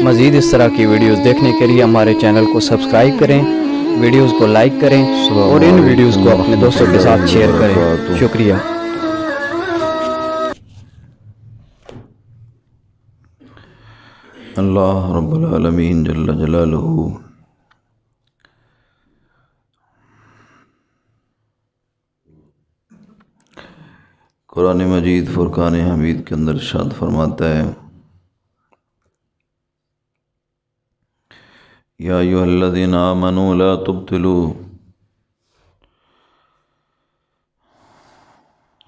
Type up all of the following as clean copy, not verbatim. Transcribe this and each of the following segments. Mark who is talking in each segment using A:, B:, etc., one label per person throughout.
A: مزید اس طرح کی ویڈیوز دیکھنے کے لیے ہمارے چینل کو سبسکرائب کریں، ویڈیوز کو لائک کریں اور ان ویڈیوز کو اپنے دوستوں کے ساتھ شیئر کریں۔ شکریہ۔
B: اللہ رب العالمین جل جلالہ قرآن مجید فرقان حمید کے اندر ارشاد فرماتا ہے، یا ایھا الذین آمنوا لا تبطلوا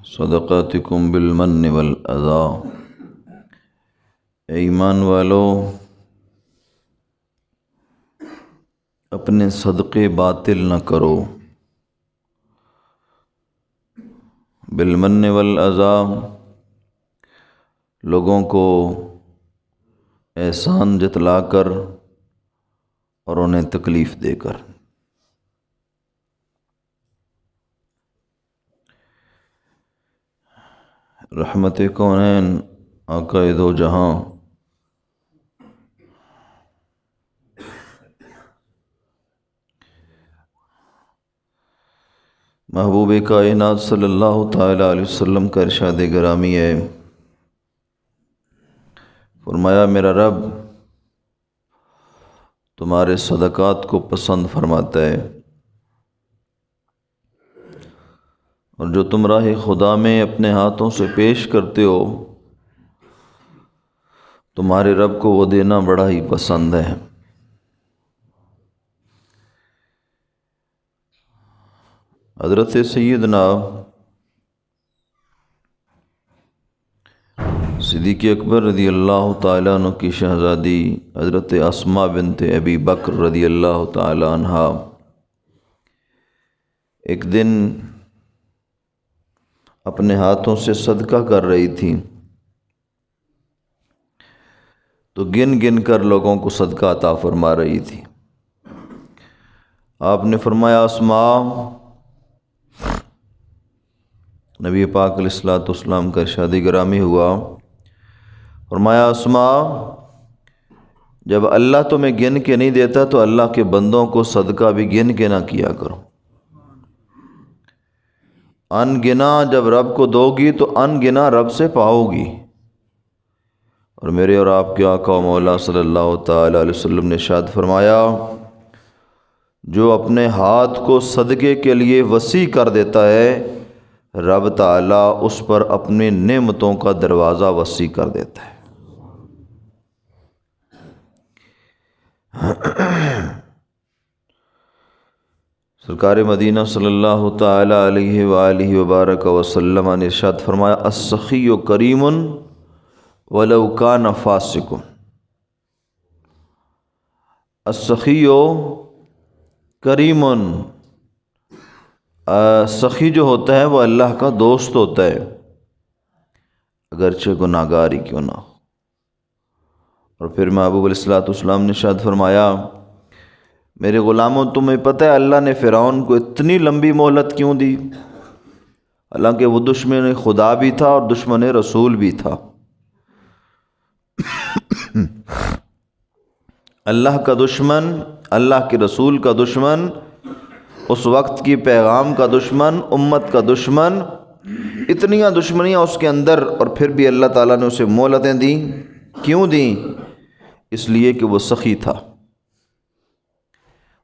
B: صدقاتکم بالمن والاذی، اے ایمان والو اپنے صدقے باطل نہ کرو، بالمن والاذی لوگوں کو احسان جتلا کر اور انہیں تکلیف دے کر۔ رحمت کونین آقا دو جہاں محبوب کائنات صلی اللہ تعالیٰ علیہ وسلم کا ارشاد گرامی ہے، فرمایا میرا رب تمہارے صدقات کو پسند فرماتا ہے، اور جو تم راہ خدا میں اپنے ہاتھوں سے پیش کرتے ہو تمہارے رب کو وہ دینا بڑا ہی پسند ہے۔ حضرت سیدنا صدیق اکبر رضی اللہ تعالیٰ عنہ کی شہزادی حضرت اسماء بنت ابی بکر رضی اللہ تعالیٰ عنہ ایک دن اپنے ہاتھوں سے صدقہ کر رہی تھی، تو گن گن کر لوگوں کو صدقہ عطا فرما رہی تھی۔ آپ نے فرمایا اسماء، نبی پاک علیہ الصلوۃ والسلام کا ارشاد گرامی ہوا، فرمایا اسماء جب اللہ تمہیں گن کے نہیں دیتا تو اللہ کے بندوں کو صدقہ بھی گن کے نہ کیا کرو، ان گنا جب رب کو دو گی تو ان گنا رب سے پاؤ گی۔ اور میرے اور آپ کے آقا و مولا صلی اللہ تعالیٰ علیہ وسلم نے ارشاد فرمایا، جو اپنے ہاتھ کو صدقے کے لیے وسیع کر دیتا ہے رب تعالیٰ اس پر اپنی نعمتوں کا دروازہ وسیع کر دیتا ہے۔ سرکار مدینہ صلی اللہ تعالیٰ علیہ وآلہ وبارک وسلم نے ارشاد فرمایا، السخی کریم ولو کان فاسق، السخی کریم، سخی جو ہوتا ہے وہ اللہ کا دوست ہوتا ہے اگرچہ گناہ گار ہی کیوں نہ ہو۔ اور پھر محبوب علیہ الصلوۃ والسلام نے ارشاد فرمایا، میرے غلاموں تمہیں پتہ ہے اللہ نے فرعون کو اتنی لمبی مہلت کیوں دی؟ حالانکہ وہ دشمن خدا بھی تھا اور دشمن رسول بھی تھا۔ اللہ کا دشمن، اللہ کے رسول کا دشمن، اس وقت کی پیغام کا دشمن، امت کا دشمن، اتنیاں دشمنیاں اس کے اندر، اور پھر بھی اللہ تعالیٰ نے اسے مہلتیں دیں۔ کیوں دیں؟ اس لیے کہ وہ سخی تھا،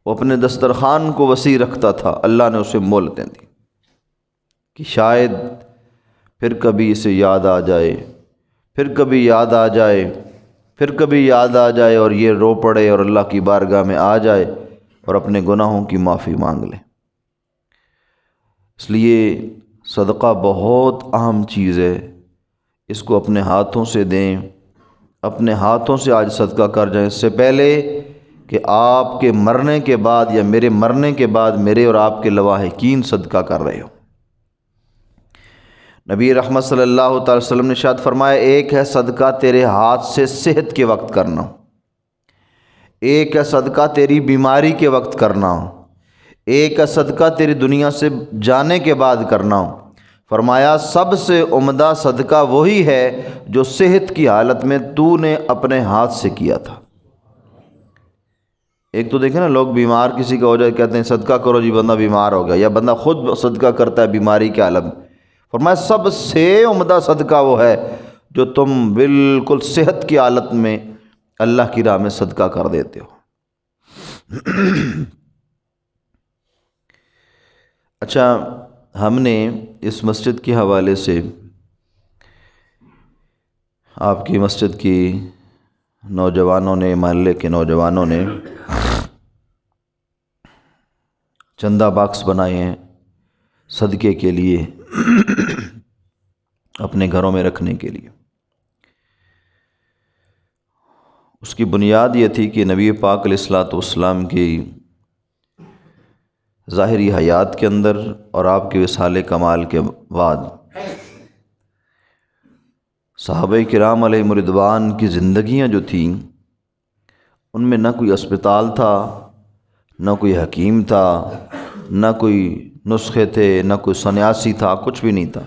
B: وہ اپنے دسترخوان کو وسیع رکھتا تھا، اللہ نے اسے مہلتیں دیں کہ شاید پھر کبھی اسے یاد آ جائے، پھر کبھی یاد آ جائے، پھر کبھی یاد آ جائے اور یہ رو پڑے اور اللہ کی بارگاہ میں آ جائے اور اپنے گناہوں کی معافی مانگ لے۔ اس لیے صدقہ بہت اہم چیز ہے، اس کو اپنے ہاتھوں سے دیں، اپنے ہاتھوں سے آج صدقہ کر جائیں، اس سے پہلے کہ آپ کے مرنے کے بعد یا میرے مرنے کے بعد میرے اور آپ کے لواحقین صدقہ کر رہے ہو۔ نبی رحمت صلی اللہ تعالی وسلم نے ارشاد فرمایا، ایک ہے صدقہ تیرے ہاتھ سے صحت کے وقت کرنا، ایک ہے صدقہ تیری بیماری کے وقت کرنا، ایک ہے صدقہ تیری دنیا سے جانے کے بعد کرنا۔ فرمایا سب سے عمدہ صدقہ وہی ہے جو صحت کی حالت میں تو نے اپنے ہاتھ سے کیا تھا۔ ایک تو دیکھیں نا، لوگ بیمار کسی کا ہو جائے کہتے ہیں صدقہ کرو جی بندہ بیمار ہو گیا، یا بندہ خود صدقہ کرتا ہے بیماری کے عالم میں۔ فرمایا سب سے عمدہ صدقہ وہ ہے جو تم بالکل صحت کی حالت میں اللہ کی راہ میں صدقہ کر دیتے ہو۔ اچھا، ہم نے اس مسجد کے حوالے سے آپ کی مسجد کی نوجوانوں نے، محلے کے نوجوانوں نے چندہ باکس بنائے ہیں صدقے کے لیے، اپنے گھروں میں رکھنے کے لیے۔ اس کی بنیاد یہ تھی کہ نبی پاک علیہ الصلوۃ والسلام کی ظاہری حیات کے اندر اور آپ کے وصال کمال کے بعد صحابہ کرام علیہم رضوان کی زندگیاں جو تھیں ان میں نہ کوئی اسپتال تھا، نہ کوئی حکیم تھا، نہ کوئی نسخے تھے، نہ کوئی سنیاسی تھا، کچھ بھی نہیں تھا،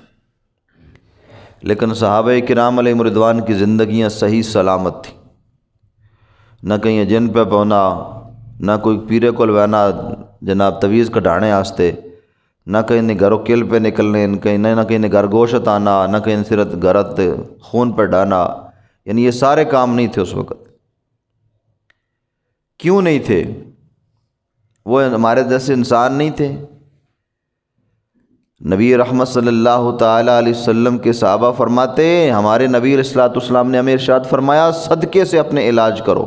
B: لیکن صحابہ کرام علیہم رضوان کی زندگیاں صحیح سلامت تھیں۔ نہ کہیں جن پہ پونا، نہ کوئی پیرے کو لوانا جناب تویز کٹانے آستے، نہ کہیں گھروں کل پہ نکلنے، نہ کہیں گھر گوشت آنا، نہ کہیں صرف گھرت خون پہ ڈانا، یعنی یہ سارے کام نہیں تھے اس وقت۔ کیوں نہیں تھے؟ وہ ہمارے جیسے انسان نہیں تھے؟ نبی رحمت صلی اللہ تعالیٰ علیہ وسلم کے صحابہ فرماتے، ہمارے نبی علیہ الصلوۃ والسلام نے ہمیں ارشاد فرمایا صدقے سے اپنے علاج کرو،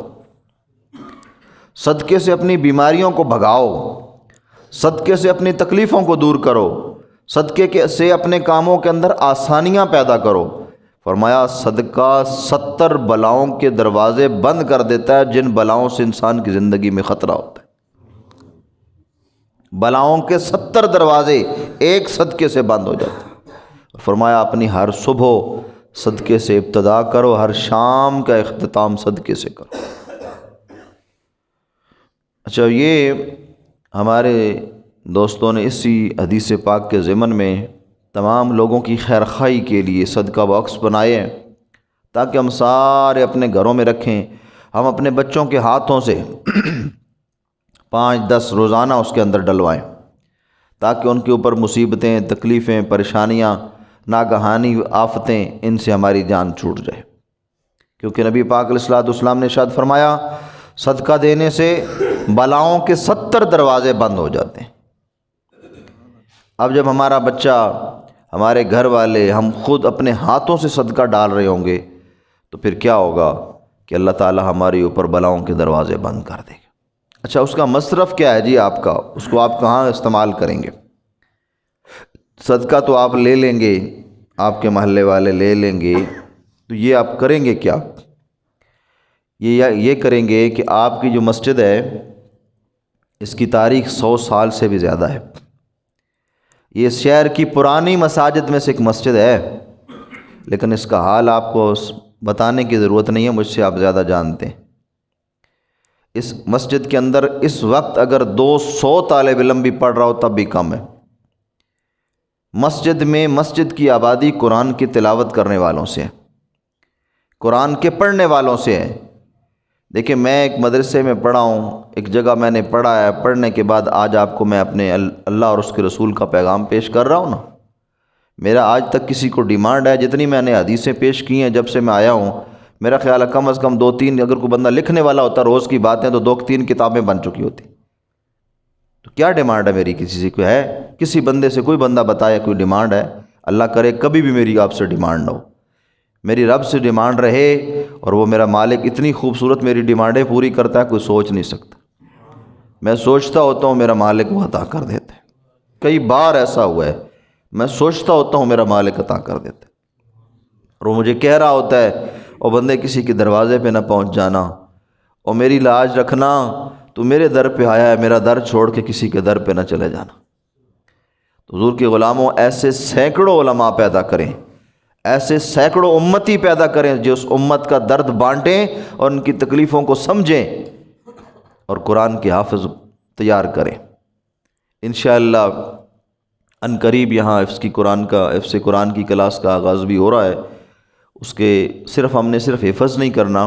B: صدقے سے اپنی بیماریوں کو بھگاؤ، صدقے سے اپنی تکلیفوں کو دور کرو، صدقے سے اپنے کاموں کے اندر آسانیاں پیدا کرو۔ فرمایا صدقہ 70 بلاؤں کے دروازے بند کر دیتا ہے جن بلاؤں سے انسان کی زندگی میں خطرہ ہوتا ہے۔ بلاؤں کے 70 دروازے ایک صدقے سے بند ہو جاتے ہیں۔ فرمایا اپنی ہر صبح صدقے سے ابتدا کرو، ہر شام کا اختتام صدقے سے کرو۔ اچھا، یہ ہمارے دوستوں نے اسی حدیث پاک کے ضمن میں تمام لوگوں کی خیر خواہی کے لیے صدقہ باکس بنائے ہیں تاکہ ہم سارے اپنے گھروں میں رکھیں۔ ہم اپنے بچوں کے ہاتھوں سے 5-10 روزانہ اس کے اندر ڈلوائیں تاکہ ان کے اوپر مصیبتیں، تکلیفیں، پریشانیاں، ناگہانی آفتیں، ان سے ہماری جان چھوٹ جائے، کیونکہ نبی پاک علیہ الصلوۃ والسلام نے ارشاد فرمایا صدقہ دینے سے بلاؤں کے 70 دروازے بند ہو جاتے ہیں۔ اب جب ہمارا بچہ، ہمارے گھر والے، ہم خود اپنے ہاتھوں سے صدقہ ڈال رہے ہوں گے تو پھر کیا ہوگا کہ اللہ تعالی ہمارے اوپر بلاؤں کے دروازے بند کر دے گا۔ اچھا، اس کا مصرف کیا ہے جی آپ کا؟ اس کو آپ کہاں استعمال کریں گے؟ صدقہ تو آپ لے لیں گے، آپ کے محلے والے لے لیں گے، تو یہ آپ کریں گے کیا؟ یہ کریں گے کہ آپ کی جو مسجد ہے اس کی تاریخ 100 سال سے بھی زیادہ ہے۔ یہ شہر کی پرانی مساجد میں سے ایک مسجد ہے، لیکن اس کا حال آپ کو بتانے کی ضرورت نہیں ہے، مجھ سے آپ زیادہ جانتے ہیں۔ اس مسجد کے اندر اس وقت اگر 200 طالب علم بھی پڑھ رہا ہو تب بھی کم ہے۔ مسجد میں مسجد کی آبادی قرآن کی تلاوت کرنے والوں سے ہے، قرآن کے پڑھنے والوں سے ہے۔ دیکھیں، میں ایک مدرسے میں پڑھا ہوں، ایک جگہ میں نے پڑھا ہے، پڑھنے کے بعد آج آپ کو میں اپنے اللہ اور اس کے رسول کا پیغام پیش کر رہا ہوں نا۔ میرا آج تک کسی کو ڈیمانڈ ہے، جتنی میں نے حدیثیں پیش کی ہیں جب سے میں آیا ہوں، میرا خیال ہے کم از کم 2-3، اگر کوئی بندہ لکھنے والا ہوتا روز کی باتیں تو 2-3 کتابیں بن چکی ہوتی۔ تو کیا ڈیمانڈ ہے میری کسی سے؟ کوئی ہے کسی بندے سے؟ کوئی بندہ بتایا کوئی ڈیمانڈ ہے؟ اللہ کرے کبھی بھی میری آپ سے ڈیمانڈ نہ ہو، میری رب سے ڈیمانڈ رہے، اور وہ میرا مالک اتنی خوبصورت میری ڈیمانڈیں پوری کرتا ہے کوئی سوچ نہیں سکتا۔ میں سوچتا ہوتا ہوں میرا مالک وہ عطا کر دیتا ہے، کئی بار ایسا ہوا ہے، میں سوچتا ہوتا ہوں میرا مالک عطا کر دیتا ہے، اور وہ مجھے کہہ رہا ہوتا ہے اور بندے کسی کے دروازے پہ نہ پہنچ جانا، اور میری لاج رکھنا، تو میرے در پہ آیا ہے، میرا در چھوڑ کے کسی کے در پہ نہ چلے جانا۔ تو حضور کے غلاموں، ایسے سینکڑوں علماء پیدا کریں، ایسے سینکڑوں امتی پیدا کریں جو اس امت کا درد بانٹیں اور ان کی تکلیفوں کو سمجھیں اور قرآن کے حافظ تیار کریں۔ انشاءاللہ ان قریب یہاں حفظ قرآن کی کلاس کا آغاز بھی ہو رہا ہے۔ اس کے ہم نے صرف حفظ نہیں کرنا،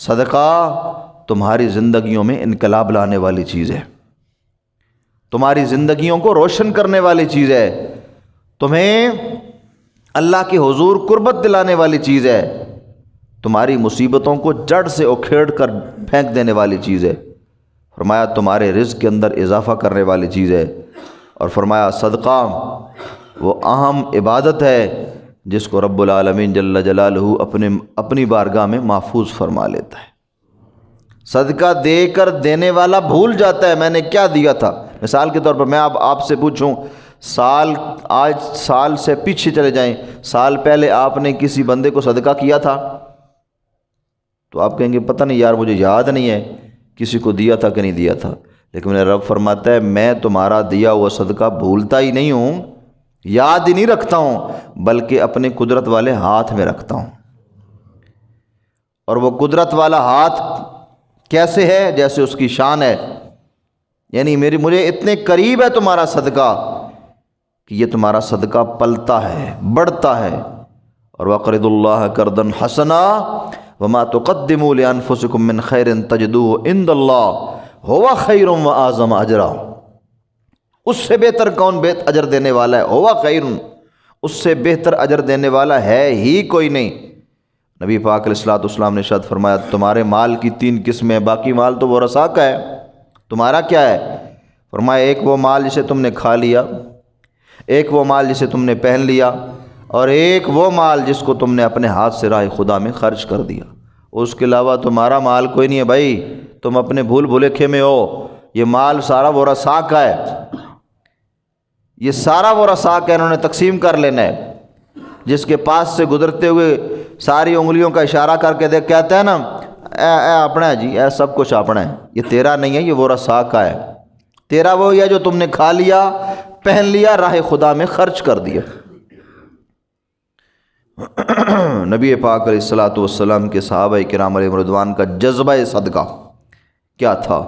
B: صدقہ تمہاری زندگیوں میں انقلاب لانے والی چیز ہے، تمہاری زندگیوں کو روشن کرنے والی چیز ہے، تمہیں اللہ کے حضور قربت دلانے والی چیز ہے، تمہاری مصیبتوں کو جڑ سے اکھیڑ کر پھینک دینے والی چیز ہے۔ فرمایا تمہارے رزق کے اندر اضافہ کرنے والی چیز ہے، اور فرمایا صدقہ وہ اہم عبادت ہے جس کو رب العالمین جل جلالہ اپنی بارگاہ میں محفوظ فرما لیتا ہے۔ صدقہ دے کر دینے والا بھول جاتا ہے میں نے کیا دیا تھا۔ مثال کے طور پر میں آپ سے پوچھوں، آج سال سے پیچھے چلے جائیں، سال پہلے آپ نے کسی بندے کو صدقہ کیا تھا تو آپ کہیں گے پتہ نہیں یار مجھے یاد نہیں ہے کسی کو دیا تھا کہ نہیں دیا تھا، لیکن میرا رب فرماتا ہے میں تمہارا دیا ہوا صدقہ بھولتا ہی نہیں ہوں، یاد ہی نہیں رکھتا ہوں، بلکہ اپنے قدرت والے ہاتھ میں رکھتا ہوں۔ اور وہ قدرت والا ہاتھ کیسے ہے؟ جیسے اس کی شان ہے، یعنی مجھے اتنے قریب ہے تمہارا صدقہ کہ یہ تمہارا صدقہ پلتا ہے، بڑھتا ہے۔ اور وَقْرِضُوا اللَّهَ قَرْضًا حَسَنًا وَمَا تُقَدِّمُوا لِأَنفُسِكُم مِّن خَيْرٍ تَجِدُوهُ عِندَ اللَّهِ هُوَ خَيْرٌ وَأَعْظَمُ أَجْرًا۔ اس سے بہتر کون اجر دینے والا ہے؟ ہوا خیر، اس سے بہتر اجر دینے والا ہے ہی کوئی نہیں۔ نبی پاک علیہ الصلوۃ والسلام نے ارشاد فرمایا تمہارے مال کی 3 قسمیں ہیں، باقی مال تو ورثاء کا ہے، تمہارا کیا ہے؟ فرمایا ایک وہ مال جسے تم نے کھا لیا، ایک وہ مال جسے تم نے پہن لیا، اور ایک وہ مال جس کو تم نے اپنے ہاتھ سے راہ خدا میں خرچ کر دیا۔ اس کے علاوہ تمہارا مال کوئی نہیں ہے بھائی، تم اپنے بھول بھلیکھے میں ہو، یہ مال سارا ورثاء کا ہے، یہ سارا ورثاء کا انہوں نے تقسیم کر لینا ہے۔ جس کے پاس سے گزرتے ہوئے ساری انگلیوں کا اشارہ کر کے دیکھ کہتے ہیں نا اے اپنا ہے جی، اے سب کچھ اپنا ہے، یہ تیرا نہیں ہے، یہ ورثاء کا ہے، تیرا وہی ہے جو تم نے کھا لیا، پہن لیا، راہ خدا میں خرچ کر دیا۔ نبی پاک علیہ الصلوۃ والسلام کے صحابہ کرام علیہم رضوان کا جذبہ صدقہ کیا تھا؟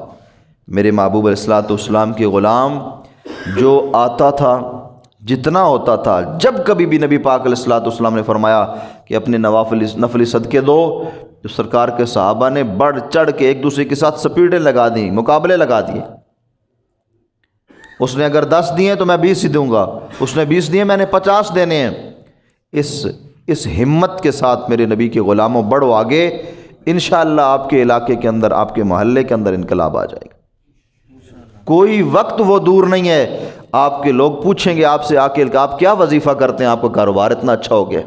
B: میرے محبوب علیہ الصلوۃ والسلام کے غلام جو آتا تھا، جتنا ہوتا تھا، جب کبھی بھی نبی پاک علیہ الصلوۃ والسلام نے فرمایا کہ اپنے نفلی صدقے دو، تو سرکار کے صحابہ نے بڑھ چڑھ کے ایک دوسرے کے ساتھ سپیڑیں لگا دیں، مقابلے لگا دیے۔ اس نے اگر 10 دیے تو میں 20 ہی دوں گا، اس نے 20 دیے میں نے 50 دینے ہیں۔ اس ہمت کے ساتھ میرے نبی کے غلاموں بڑھو آگے، انشاءاللہ آپ کے علاقے کے اندر، آپ کے محلے کے اندر انقلاب آ جائے گا۔ کوئی وقت وہ دور نہیں ہے آپ کے لوگ پوچھیں گے آپ سے آ کے آپ کیا وظیفہ کرتے ہیں، آپ کا کاروبار اتنا اچھا ہو گیا۔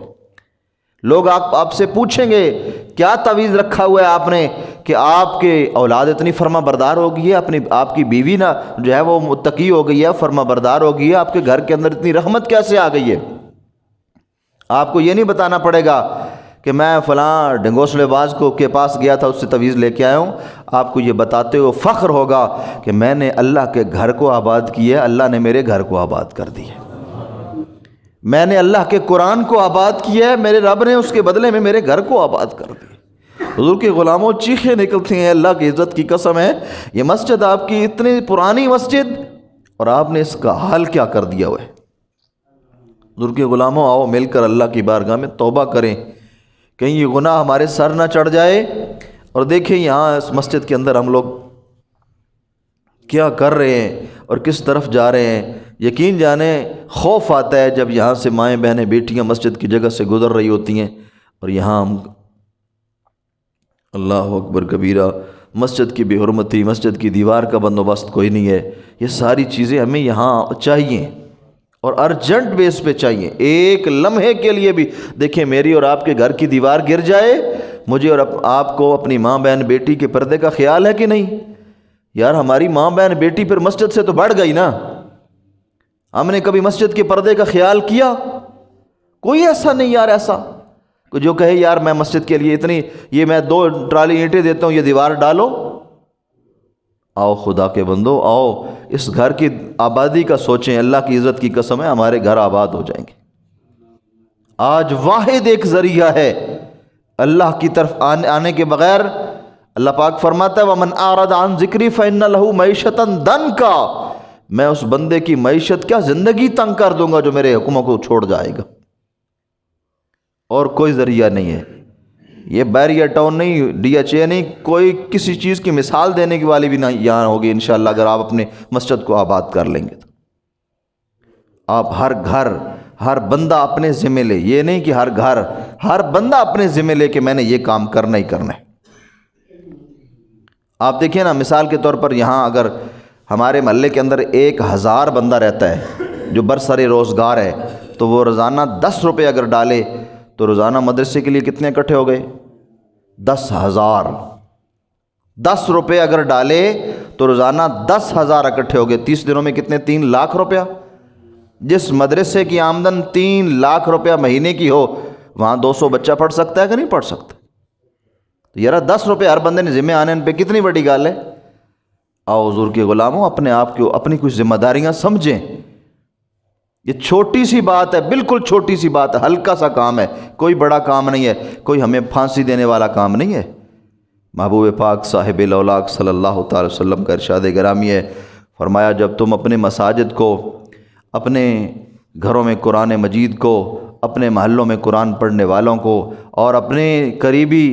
B: لوگ آپ سے پوچھیں گے کیا تعویذ رکھا ہوا ہے آپ نے کہ آپ کے اولاد اتنی فرما بردار ہو گئی ہے، آپ کی بیوی نا جو ہے وہ متقی ہو گئی ہے، فرما بردار ہو گئی ہے، آپ کے گھر کے اندر اتنی رحمت کیسے آ گئی ہے؟ آپ کو یہ نہیں بتانا پڑے گا کہ میں فلاں ڈنگوسلے باز کے پاس گیا تھا، اس سے تعویذ لے کے آیا ہوں۔ آپ کو یہ بتاتے ہوئے فخر ہوگا کہ میں نے اللہ کے گھر کو آباد کیا ہے، اللہ نے میرے گھر کو آباد کر دی ہے۔ میں نے اللہ کے قرآن کو آباد کیا ہے، میرے رب نے اس کے بدلے میں میرے گھر کو آباد کر دی۔ حضور کے غلاموں چیخیں نکلتی ہیں، اللہ کی عزت کی قسم ہے یہ مسجد آپ کی اتنی پرانی مسجد، اور آپ نے اس کا حال کیا کر دیا ہوا ہے۔ حضور کے غلاموں آؤ مل کر اللہ کی بارگاہ میں توبہ کریں، کہیں یہ گناہ ہمارے سر نہ چڑھ جائے۔ اور دیکھیں یہاں اس مسجد کے اندر ہم لوگ کیا کر رہے ہیں اور کس طرف جا رہے ہیں۔ یقین جانیں خوف آتا ہے جب یہاں سے مائیں بہنیں بیٹیاں مسجد کی جگہ سے گزر رہی ہوتی ہیں، اور یہاں ہم اللہ اکبر کبیرہ، مسجد کی بے حرمتی، مسجد کی دیوار کا بندوبست کوئی نہیں ہے۔ یہ ساری چیزیں ہمیں یہاں چاہیے اور ارجنٹ بیس پہ چاہیے۔ ایک لمحے کے لیے بھی دیکھیں میری اور آپ کے گھر کی دیوار گر جائے، مجھے اور آپ کو اپنی ماں بہن بیٹی کے پردے کا خیال ہے کہ نہیں؟ یار ہماری ماں بہن بیٹی پھر مسجد سے تو بڑھ گئی نا۔ ہم نے کبھی مسجد کے پردے کا خیال کیا؟ کوئی ایسا نہیں یار، ایسا جو کہے یار میں مسجد کے لیے یہ میں 2 ٹرالی اینٹیں دیتا ہوں، یہ دیوار ڈالو۔ آؤ خدا کے بندو، آؤ اس گھر کی آبادی کا سوچیں، اللہ کی عزت کی قسم ہے ہمارے گھر آباد ہو جائیں گے۔ آج واحد ایک ذریعہ ہے اللہ کی طرف آنے کے بغیر۔ اللہ پاک فرماتا ہے وَمَنْ أَعْرَضَ عَنْ ذِكْرِي فَإِنَّ لَهُ مَعِيشَةً ضَنْكًا، میں اس بندے کی معیشت کیا زندگی تنگ کر دوں گا جو میرے حکموں کو چھوڑ جائے گا، اور کوئی ذریعہ نہیں ہے۔ یہ بیریئر ٹاؤن نہیں، DHA نہیں، کوئی کسی چیز کی مثال دینے کی والی بھی نہ یہاں ہوگی انشاءاللہ اگر آپ اپنے مسجد کو آباد کر لیں گے تو۔ آپ ہر گھر، ہر بندہ اپنے ذمہ لے، یہ نہیں کہ ہر گھر، ہر بندہ اپنے ذمہ لے کہ میں نے یہ کام کرنا ہی کرنا ہے۔ آپ دیکھیں نا، مثال کے طور پر یہاں اگر ہمارے محلے کے اندر 1000 بندہ رہتا ہے جو برسر روزگار ہے، تو وہ روزانہ 10 روپے اگر ڈالے تو روزانہ مدرسے کے لیے کتنے اکٹھے ہو گئے؟ 10,000۔ 10 روپے اگر ڈالے تو روزانہ 10,000 اکٹھے ہو گئے، 30 دنوں میں کتنے؟ 3 لاکھ روپیہ۔ جس مدرسے کی آمدن 3 لاکھ روپیہ مہینے کی ہو، وہاں 200 بچہ پڑھ سکتا ہے کہ نہیں پڑھ سکتا؟ تو یار 10 روپے ہر بندے نے ذمہ آنے ان پہ کتنی بڑی گال ہے۔ آؤ حضور کے غلاموں، اپنے آپ کو اپنی کچھ ذمہ داریاں سمجھیں۔ یہ چھوٹی سی بات ہے، بالکل چھوٹی سی بات ہے، ہلکا سا کام ہے، کوئی بڑا کام نہیں ہے، کوئی ہمیں پھانسی دینے والا کام نہیں ہے۔ محبوب پاک صاحب الاولاق صلی اللہ تعالی وسلم کا ارشاد گرامی ہے، فرمایا جب تم اپنے مساجد کو، اپنے گھروں میں قرآن مجید کو، اپنے محلوں میں قرآن پڑھنے والوں کو، اور اپنے قریبی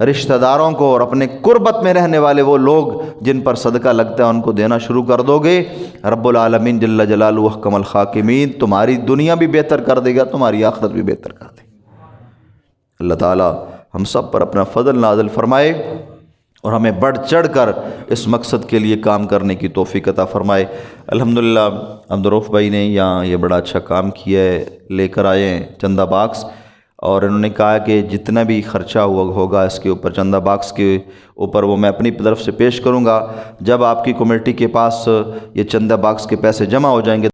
B: رشتہ داروں کو، اور اپنے قربت میں رہنے والے وہ لوگ جن پر صدقہ لگتا ہے ان کو دینا شروع کر دو گے، رب العالمین جل جلالہ احکم الحاکمین تمہاری دنیا بھی بہتر کر دے گا، تمہاری آخرت بھی بہتر کر دے گا۔ اللہ تعالی ہم سب پر اپنا فضل نازل فرمائے اور ہمیں بڑھ چڑھ کر اس مقصد کے لیے کام کرنے کی توفیق عطا فرمائے۔ الحمدللہ عبدالرؤف بھائی نے یہاں یہ بڑا اچھا کام کیا ہے، لے کر آئے ہیں چندہ باکس، اور انہوں نے کہا کہ جتنا بھی خرچہ ہوگا اس کے اوپر، چندہ باکس کے اوپر، وہ میں اپنی طرف سے پیش کروں گا۔ جب آپ کی کمیٹی کے پاس یہ چندہ باکس کے پیسے جمع ہو جائیں گے